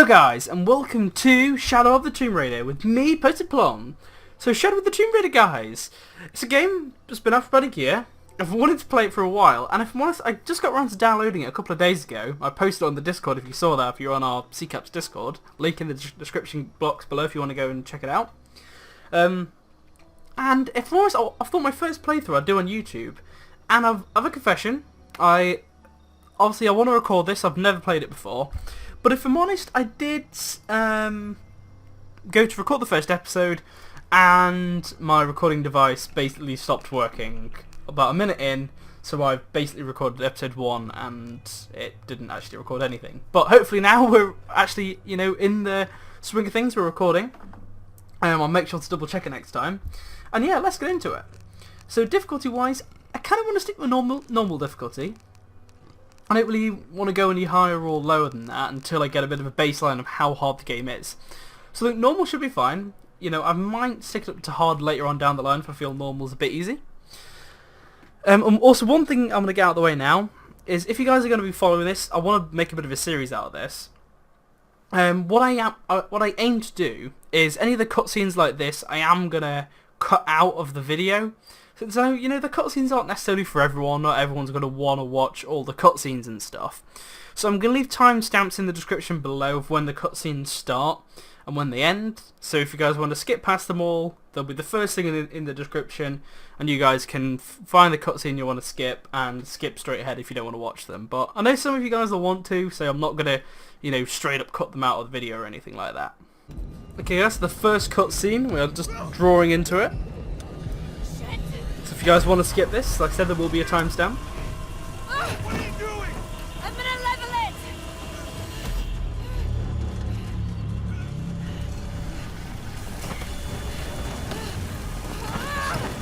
Hello guys, and welcome to Shadow of the Tomb Raider with me, Posted Plum. So Shadow of the Tomb Raider, guys, it's a game that's been out for about a year. I've wanted to play it for a while, and if I'm honest, I just got around to downloading it a couple of days ago. I posted it on the Discord if you saw that, if you're on our CCAP's Discord. Link in the description box below if you want to go and check it out. And if I'm honest, I thought my first playthrough I'd do on YouTube, and I've a confession. I want to record this. I've never played it before. But if I'm honest, I did go to record the first episode, and my recording device basically stopped working about a minute in, so I've basically recorded episode 1, and it didn't actually record anything. But hopefully now we're actually, in the swing of things, we're recording. I'll make sure to double check it next time. And yeah, let's get into it. So difficulty-wise, I kind of want to stick with normal difficulty. I don't really want to go any higher or lower than that until I get a bit of a baseline of how hard the game is. So look, normal should be fine. I might stick it up to hard later on down the line if I feel normal's a bit easy. Also, one thing I'm going to get out of the way now is if you guys are going to be following this, I want to make a bit of a series out of this. What I aim to do is any of the cutscenes like this, I am going to cut out of the video. So, the cutscenes aren't necessarily for everyone. Not everyone's going to want to watch all the cutscenes and stuff. So I'm going to leave timestamps in the description below of when the cutscenes start and when they end. So if you guys want to skip past them all, they'll be the first thing in the description, and you guys can find the cutscene you want to skip and skip straight ahead if you don't want to watch them. But I know some of you guys will want to, so I'm not going to, straight up cut them out of the video or anything like that. Okay, that's the first cutscene. We're just drawing into it. If you guys want to skip this, like I said, there will be a timestamp. What are you doing? I'm gonna level it.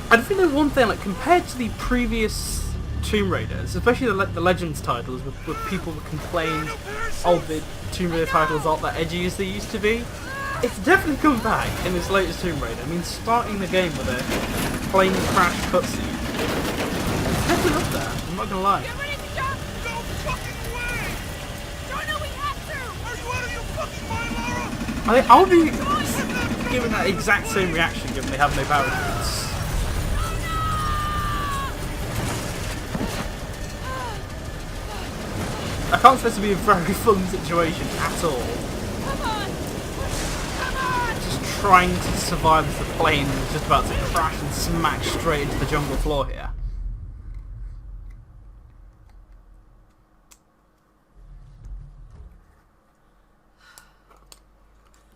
I think there's one thing, like compared to the previous Tomb Raiders, especially the Legends titles, where people would complain, oh, the Tomb Raider titles aren't that edgy as they used to be. It's definitely come back in this latest Tomb Raider. I mean, starting the game with a plane crash cutscene. It's definitely up there, I'm not gonna lie. Get ready to jump. No fucking way! Don't know we have to. Are you out of your fucking mind, Lara? I think I'll be giving that exact same reaction given they have no parachutes. I can't say this to be a very fun situation at all. Come on. Come on. Just trying to survive as the plane is just about to crash and smack straight into the jungle floor here.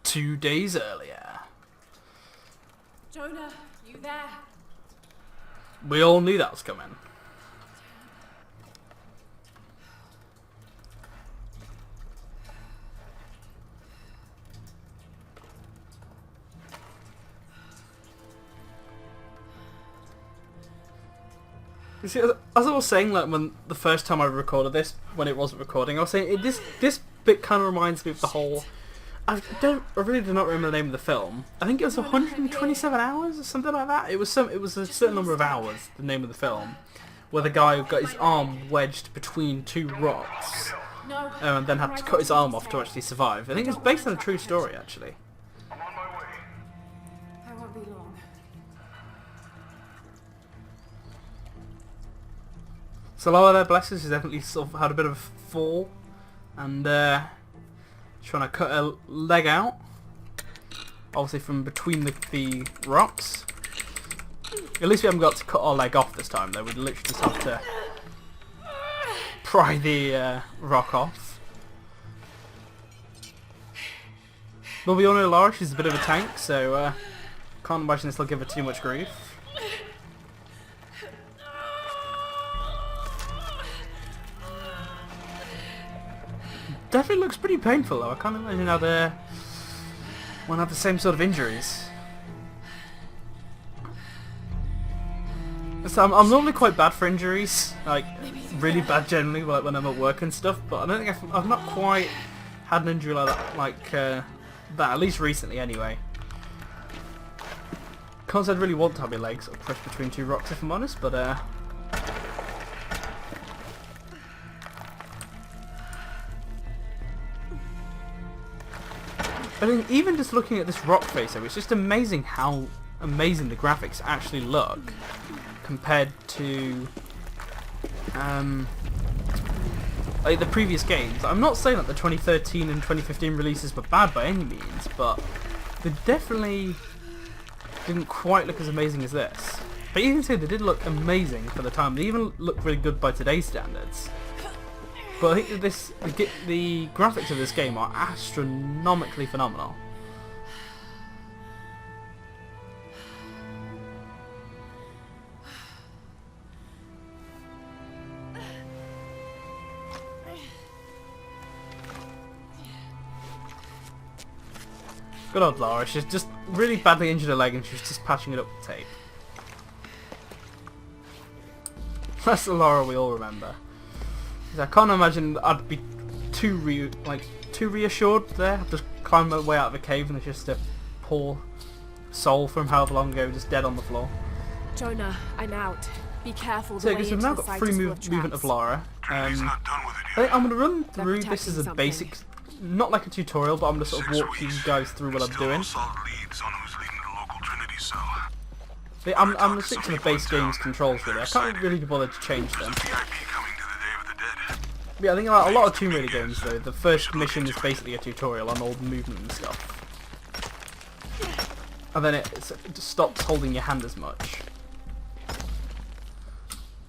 Two days earlier. Jonah, you there? We all knew that was coming. You see, as I was saying, like when the first time I recorded this, when it wasn't recording, I was saying this bit kind of reminds me of the whole. I really do not remember the name of the film. I think it was 127 hours or something like that. It was a certain number of hours. The name of the film, where the guy got his arm wedged between two rocks, and then had to cut his arm off to actually survive. I think it's based on a true story, actually. I'm on my way. I won't be long. So Lara there, bless us, has definitely sort of had a bit of a fall, and trying to cut her leg out, obviously from between the rocks. At least we haven't got to cut our leg off this time though, we'd literally just have to pry the rock off. But we all know Lara, she's a bit of a tank, so can't imagine this will give her too much grief. Definitely looks pretty painful though. I can't imagine how they won't have the same sort of injuries. So I'm normally quite bad for injuries, like really bad generally, like when I'm at work and stuff. But I don't think I've not quite had an injury like that, at least recently anyway. Can't say I'd really want to have my legs sort of pushed between two rocks if I'm honest, but But then even just looking at this rock face, it's just amazing how amazing the graphics actually look compared to like the previous games. I'm not saying that the 2013 and 2015 releases were bad by any means, but they definitely didn't quite look as amazing as this. But even so, they did look amazing for the time. They even look really good by today's standards. But I think that the graphics of this game are astronomically phenomenal. Good old Lara, she's just really badly injured her leg and she's just patching it up with tape. That's the Lara we all remember. I can't imagine I'd be too reassured there. I've just climbed my way out of a cave and there's just a poor soul from however long ago just dead on the floor. Jonah, I'm out. Be careful. So we've now got free movement of Lara. Trinity's not done with it I yet. think I'm going to run through this as a basic, not like a tutorial, but I'm going to sort of walk you guys through what I'm doing. Still no solid leads on who's leading the local Trinity cell. I'm going to stick to the base game's controls really. I can't really be bothered to change them. VIP coming to the Day of the Dead. Yeah, I think like, a lot of Tomb Raider games though, the first mission is basically a tutorial on all the movement and stuff. And then it just stops holding your hand as much.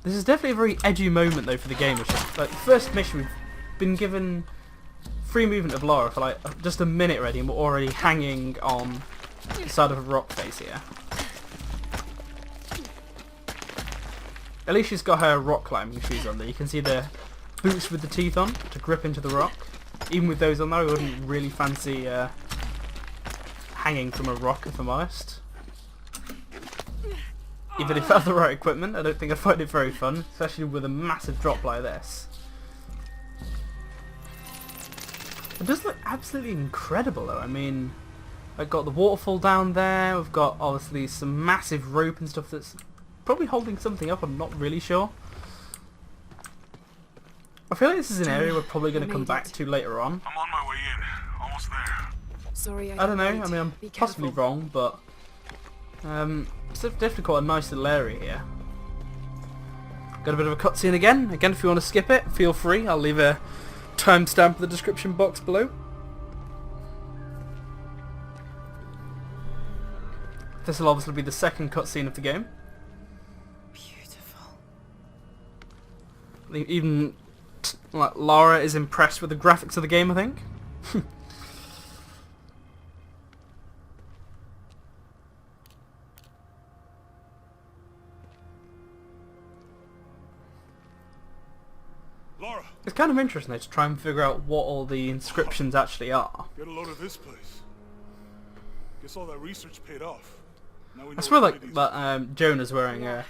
This is definitely a very edgy moment though for the game, which is like the first mission we've been given free movement of Lara for like just a minute already and we're already hanging on the side of a rock face here. At least she's got her rock climbing shoes on there. You can see the boots with the teeth on to grip into the rock. Even with those on there, I wouldn't really fancy hanging from a rock if I'm honest. Even if I have the right equipment, I don't think I'd find it very fun, especially with a massive drop like this. It does look absolutely incredible though. I mean, I've got the waterfall down there, we've got obviously some massive rope and stuff that's probably holding something up, I'm not really sure. I feel like this is an area we're probably going to come back to later on. I'm on my way in. Almost there. Sorry, I don't know, I mean I'm possibly wrong, but it's definitely quite a nice little area here. Got a bit of a cutscene again. Again, if you want to skip it, feel free. I'll leave a timestamp in the description box below. This will obviously be the second cutscene of the game. Beautiful. Even like Lara is impressed with the graphics of the game, I think. Lara, It's kind of interesting though, to try and figure out what all the inscriptions actually are. get a load of this place. Guess all that research paid off. Now we know I swear what like Trinity's- that Jonah's wearing a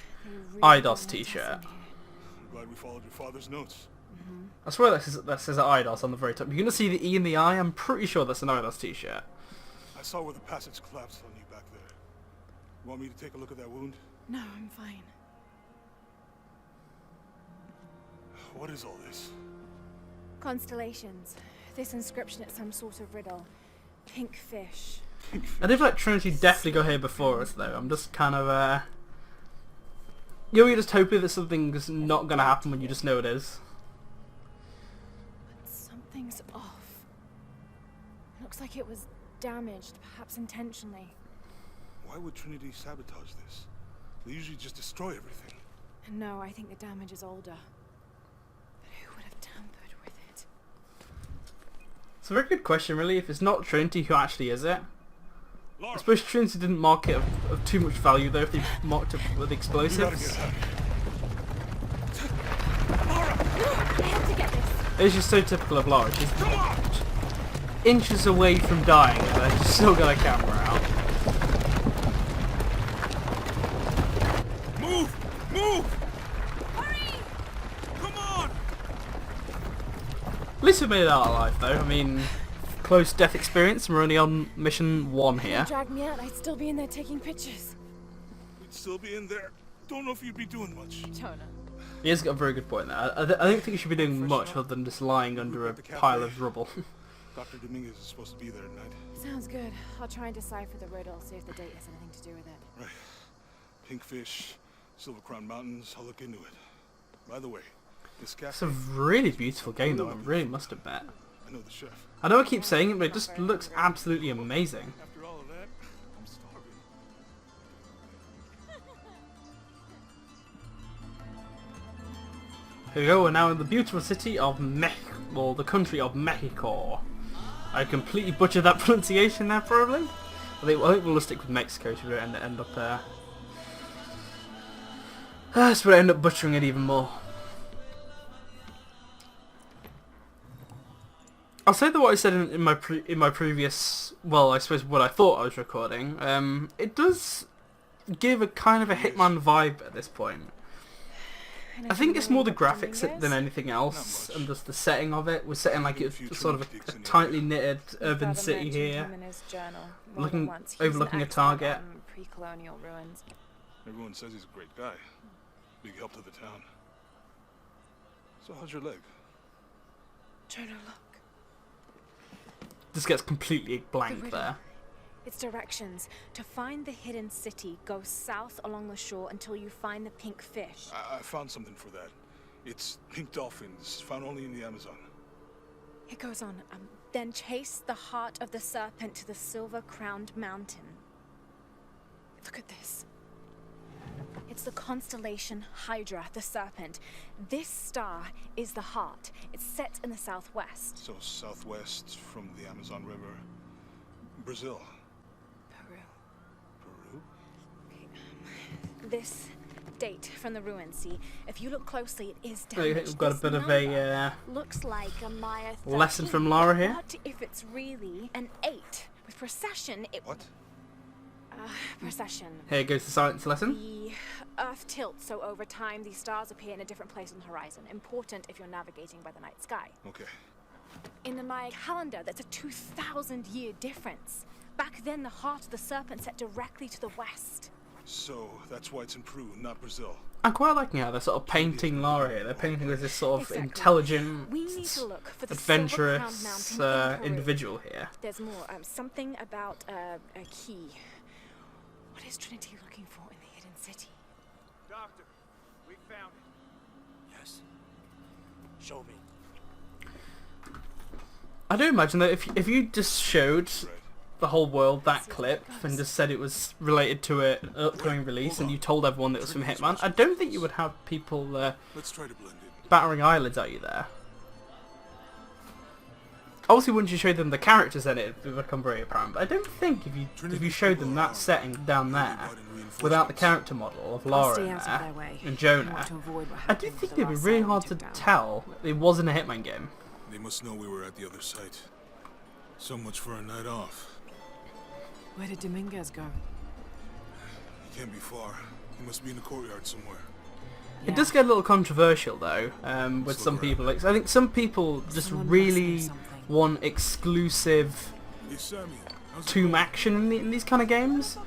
IDOS t-shirt. I'm glad we followed your father's notes. I swear that says IDOS on the very top. You're going to see the E and the I, I'm pretty sure that's an IDOS t-shirt. I saw where the passage collapsed on you back there. You want me to take a look at that wound? No, I'm fine. What is all this? Constellations. This inscription is some sort of riddle. Pink fish. I did feel like Trinity definitely got here before us though. I'm just kind of you're just hoping that something's not going to happen when you just know it is. Something's off. Looks like it was damaged, perhaps intentionally. Why would Trinity sabotage this? They usually just destroy everything. No, I think the damage is older. But who would have tampered with it? It's a very good question really. If it's not Trinity, who actually is it? I Lara, suppose Trinity didn't mark it of too much value though if they marked it with you gotta explosives. get out of here. I have to get this. It's just so typical of Lara. She's Come on! inches away from dying and then she's still got a camera out. Move! Move! Hurry! Come on! At least we made it out alive though. I mean, close death experience. We're only on mission 1 here. Drag me out, I'd still be in there taking pictures. We'd still be in there. Don't know if you'd be doing much. Jonah. He has got a very good point there. I don't think you should be doing much other than just lying under a pile of rubble. Dr. Dominguez is supposed to be there tonight. Sounds good. I'll try and decipher the riddle, see if the date has anything to do with it. Right. Pinkfish, Silver Crown Mountains, I'll look into it. By the way, this cafe... It's a really beautiful game though, I really must admit. I know the chef. I know I keep saying it, but it just looks absolutely amazing. After all of that, I'm starving. Here we go, we're now in the beautiful city of the country of Mexico. I completely butchered that pronunciation there, probably. I think we'll stick with Mexico so we don't end up there. So we'll end up butchering it even more. I'll say that what I said in my previous, well, I suppose what I thought I was recording. It does give a kind of a Hitman vibe at this point. I think it's more the graphics than anything else, and just the setting of it. We're setting like it's sort of a tightly knitted urban city here, overlooking a target. Pre-colonial ruins. Everyone says he's a great guy. Big help to the town. So how's your leg? Jonah, look. This gets completely blank there. Its directions. To find the hidden city, go south along the shore until you find the pink fish. I found something for that. It's pink dolphins, found only in the Amazon. It goes on. Then chase the heart of the serpent to the silver-crowned mountain. Look at this. It's the constellation Hydra, the serpent. This star is the heart. It's set in the southwest. So southwest from the Amazon River. Brazil. Peru. Peru? This date from the ruins, see? If you look closely, it is I think damaged. we've got a This bit of number a looks like a Maya 13. lesson from Lara here. What if it's really an 8? With precession, it... What? Precession. Here goes the science lesson. The Earth tilts, so over time, these stars appear in a different place on the horizon. Important if you're navigating by the night sky. Okay. In the Maya calendar, that's a 2,000-year difference. Back then, the heart of the serpent set directly to the west. So that's why it's in Peru, not Brazil. I'm quite liking how they're sort of painting Lara here. They're painting her as this sort of intelligent, We need to look for the adventurous Silver-Crowned Mountain in Peru. individual here. There's more. Something about a key. What is Trinity looking for in the hidden city? Doctor, we found it. Yes. Show me. I do imagine that if you just showed Right. the whole world that clip and just said it was related to an upcoming release and you told everyone that it was from Hitman, I don't think you would have people Let's try to blend in. battering eyelids at you there. Obviously, once you show them the characters in it, it would become very apparent. But I don't think if you showed them that setting down there, without the character model of Lara in there and Jonah, I do think it'd be really hard to tell it wasn't a Hitman game. They must know we were at the other site. So much for a night off. Where did Dominguez go? He can't be far. He must be in the courtyard somewhere. It does get a little controversial though, with some people. Like, I think some people just Someone really must know something. want exclusive Hey, Sammy. How's it tomb going? action in these kind of games.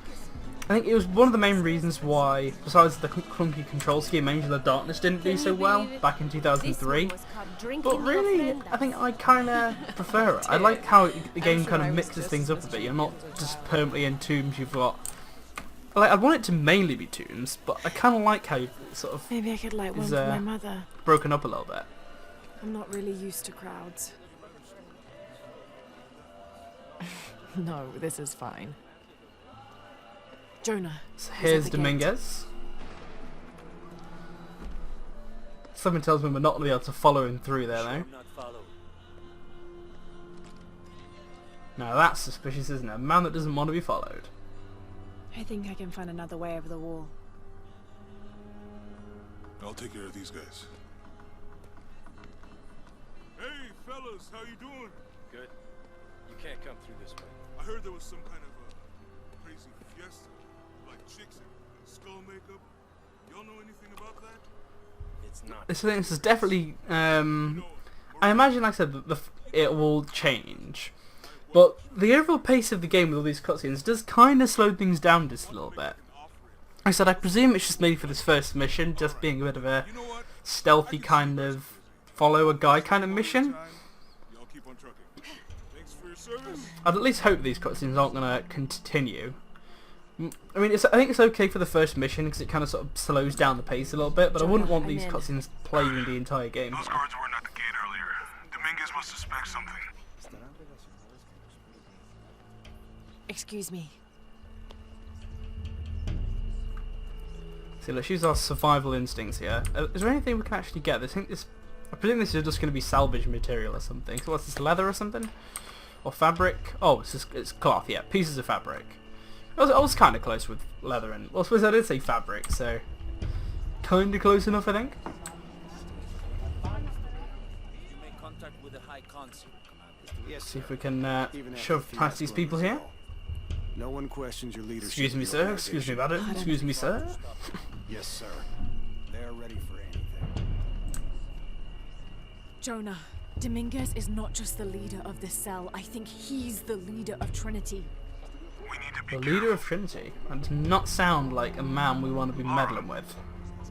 I think it was one of the main reasons why, besides the clunky control scheme, Angel of Darkness didn't do so well back in 2003. But really, I think I kind of prefer it. I like how the game kind of mixes things up a bit. You're not just permanently in tombs. You've got... Like, I want it to mainly be tombs, but I kind of like how it sort of Maybe I could light one is for my mother. broken up a little bit. I'm not really used to crowds. No, this is fine. Jonah. So he's here's at the gate. Dominguez. Something tells me we're not going to be able to follow him through there though. Not follow. Now that's suspicious, isn't it? A man that doesn't want to be followed. I think I can find another way over the wall. I'll take care of these guys. Hey, fellas, how you doing? Good. You can't come through this way. I heard there was some kind of a crazy fiesta, like chicks and skull makeup. Y'all know anything about that? It's not. This is definitely. I imagine, like I said, that it will change, but the overall pace of the game with all these cutscenes does kind of slow things down just a little bit. Like I said, I presume it's just made for this first mission, just being a bit of a You know what? stealthy kind of follow a guy kind of mission. Y'all keep on trucking. Thanks service? I'd at least hope these cutscenes aren't going to continue. I mean, I think it's okay for the first mission because it kind of sort of slows down the pace a little bit, but I wouldn't want these cutscenes playing the entire game. Those guards weren't at the gate earlier. Dominguez must suspect something. Excuse me. See, let's use our survival instincts here. Is there anything we can actually get? I presume this is just going to be salvage material or something. So what's this, leather or something? Or fabric? Oh, it's cloth, yeah. Pieces of fabric. I was kind of close with leather and... Well, I suppose I did say fabric, so... Kind of close enough, I think. You make contact with the High Consul, Commander. Yes, See if we can Even after shove the past these fiasco people was here. all. No one questions your leadership. Excuse me, of the sir. Excuse me, organization. madam. Excuse me, sir. Yes, sir. They're ready for anything. Jonah, Dominguez is not just the leader of this cell. I think he's the leader of Trinity. We need to be The leader of Trinity. That does not sound like a man we want to be meddling with.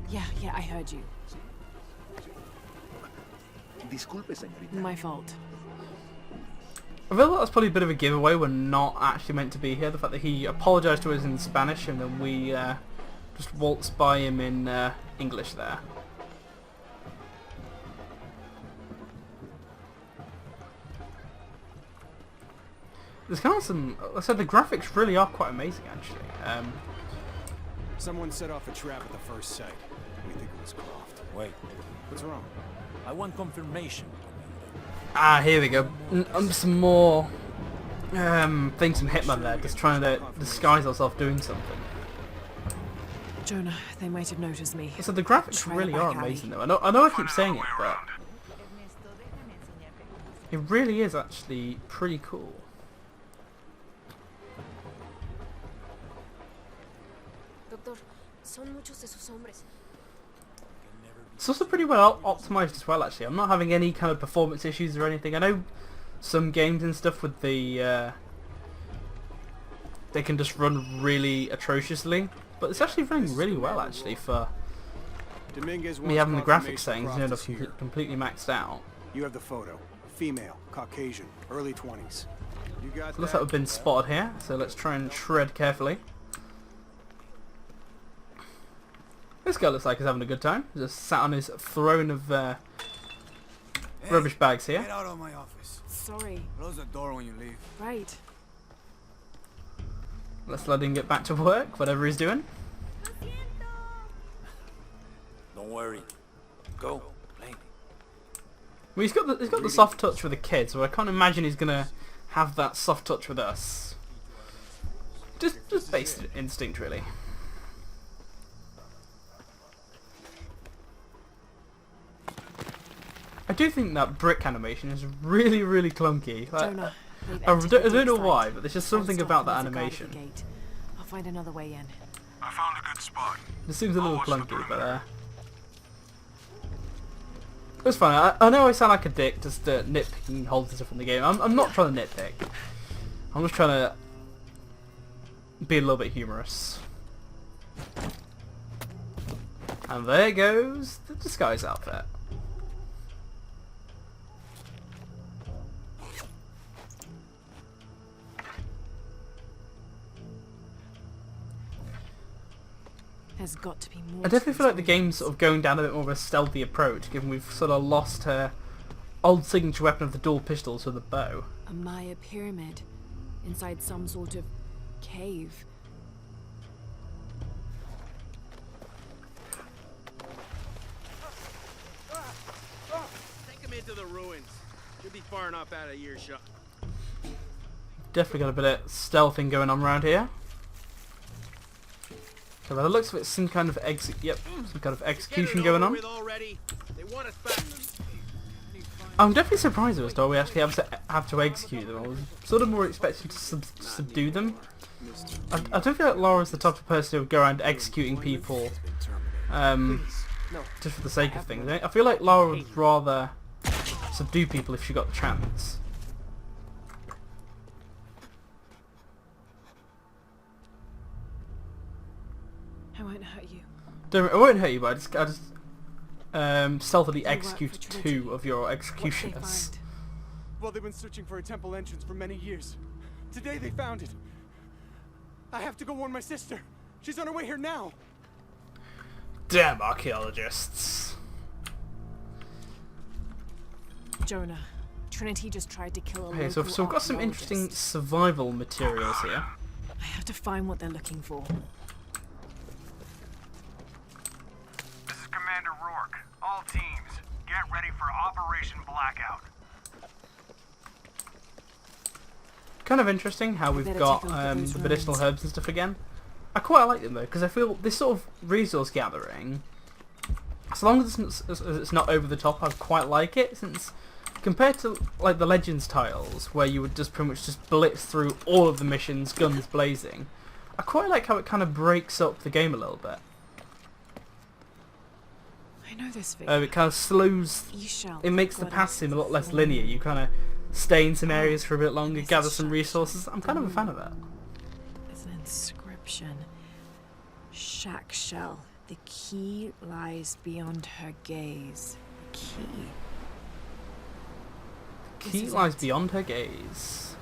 Yeah, I heard you. My fault. I feel like that's probably a bit of a giveaway. We're not actually meant to be here. The fact that he apologised to us in Spanish and then we just waltzed by him in English there. There's kind of some... I said the graphics really are quite amazing, actually. Someone set off a trap at the first sight. We think it was Croft. Wait, What's wrong? I want confirmation, Ah, here we go. Some more things from Hitman there, just trying to disguise ourselves doing something. Jonah, they might have noticed me. So the graphics Try really it are back, amazing, Abby. though. I know I keep saying it, but it really is actually pretty cool. Doctor, son muchos de sus hombres. It's also pretty well optimized as well, actually. I'm not having any kind of performance issues or anything. I know some games and stuff with the they can just run really atrociously, but it's actually running really well, actually, for Dominguez me wants having the graphics confirmation settings Croft is completely maxed out. You have the photo. Female, Caucasian, early 20s. You got So looks like we've been spotted here, so let's try and tread carefully. This guy looks like he's having a good time. He's just sat on his throne of rubbish bags here. Get out of my office. Sorry. Close the door when you leave. Right. Let's let him get back to work, whatever he's doing. Don't worry. Go, play. Well, he's got the soft touch with the kids, so I can't imagine he's gonna have that soft touch with us. Just basic instinct, really. I do think that brick animation is really, really clunky. Like, Jonah, they've I entered the don't know dig why, site. but there's just I'll something stop about that them as a guard at the animation. gate. I'll find another way in. I found a good spot. It seems a little clunky, but it's fine. I know I sound like a dick just nitpicking holes and stuff in the game. I'm not trying to nitpick. I'm just trying to be a little bit humorous. And there goes the disguise outfit. There's got to be more. I definitely to feel like the this game's sort of going down a bit more of a stealthy approach, given we've sort of lost her old signature weapon of the dual pistols with the bow. A Maya pyramid inside some sort of cave. Take him into the ruins. Should be far enough out of earshot. Definitely got a bit of stealthing going on around here. So by the looks of it, some kind of some kind of execution going on. They want us back. I'm definitely surprised as though we actually have to execute them. I was sort of more expecting to subdue them. I don't feel like Lara's the type of person who would go around executing people just for the sake of things. I feel like Lara would rather subdue people if she got the chance. I won't hurt you. Don't, I won't hurt you, but I just stealthily You work execute for Trinity. 2 of your What did they executioners. find? Well, they've been searching for a temple entrance for many years. Today they found it. I have to go warn my sister. She's on her way here now. Damn archaeologists. Jonah, Trinity just tried to kill a Okay, local so we've got some interesting archaeologist. survival materials here. I have to find what they're looking for. This is Commander Rourke. All teams, get ready for Operation Blackout. Kind of interesting how we've better got take a look at those the medicinal ruins. herbs and stuff again. I quite like them though, because I feel this sort of resource gathering, as long as it's not over the top, I quite like it, since compared to like the Legends tiles, where you would just pretty much just blitz through all of the missions, guns blazing, I quite like how it kind of breaks up the game a little bit. I know this video. It kind of slows, E-shell. it makes the What passing a else? lot less linear. You kind of stay in some areas for a bit longer, gather some resources. I'm kind of a fan of that. There's an inscription. Shack shell. The key lies beyond her gaze. The key. Key is lies it. beyond her gaze.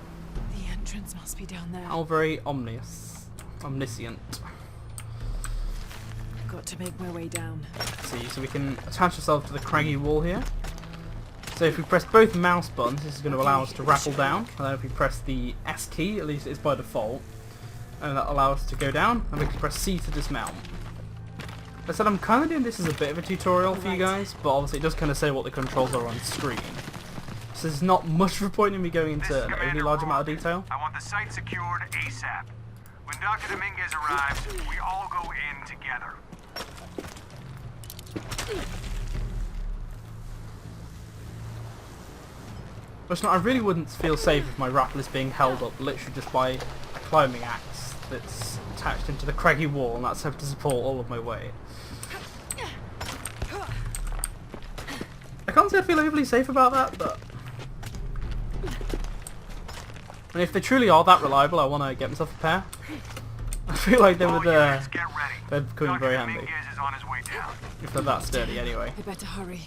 The entrance must be down there. How very omniscient. Got to make my way down. See, so we can attach ourselves to the craggy wall here. So if we press both mouse buttons, this is going to allow us to rappel down. And then if we press the S key, at least it's by default, and that allows us to go down, and we can press C to dismount. I said I'm kind of doing this as a bit of a tutorial for you guys, but obviously it does kind of say what the controls are on screen. So there's not much of a point in me going This into is an Commander overly large amount of Rourke. detail. I want the site secured ASAP. When Dr. Dominguez arrives, we all go in together. Listen, I really wouldn't feel safe if my rappel is being held up literally just by a climbing axe that's attached into the craggy wall, and that's have to support all of my weight. I can't say I feel overly safe about that, but... And if they truly are that reliable, I want to get myself a pair. I feel like they All would, units, get ready. they'd come in Dr. very handy. Dominguez is on his way down. If they're that sturdy anyway. I better hurry.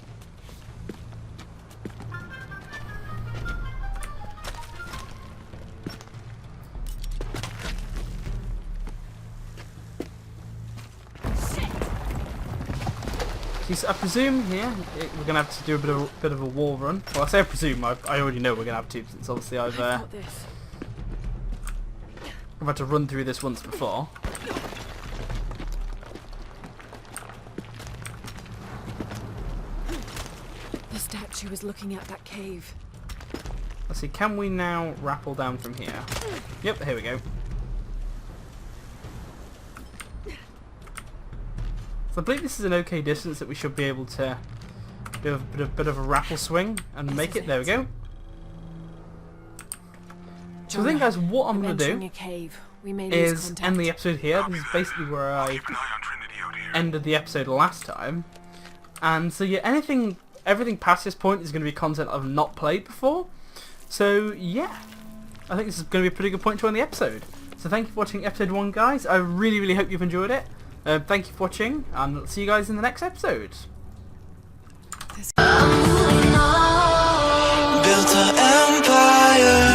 So I presume here we're gonna have to do a bit of a wall run. Well, I say I presume. I already know we're gonna have to, since obviously I've Got this. had to run through this once before. The statue is looking at that cave. Let's see. Can we now rappel down from here? Yep. Here we go. So I believe this is an okay distance that we should be able to do a bit of a rappel swing and make it. There we go. So I think, guys, what I'm going to do A cave. We may lose is contact. end the episode here. This is basically where I Keep an eye on Trinity out here. ended the episode last time. And so yeah, everything past this point is going to be content I've not played before. So yeah, I think this is going to be a pretty good point to end the episode. So thank you for watching episode 1, guys. I really, really hope you've enjoyed it. Thank you for watching, and I'll see you guys in the next episode. Built an empire.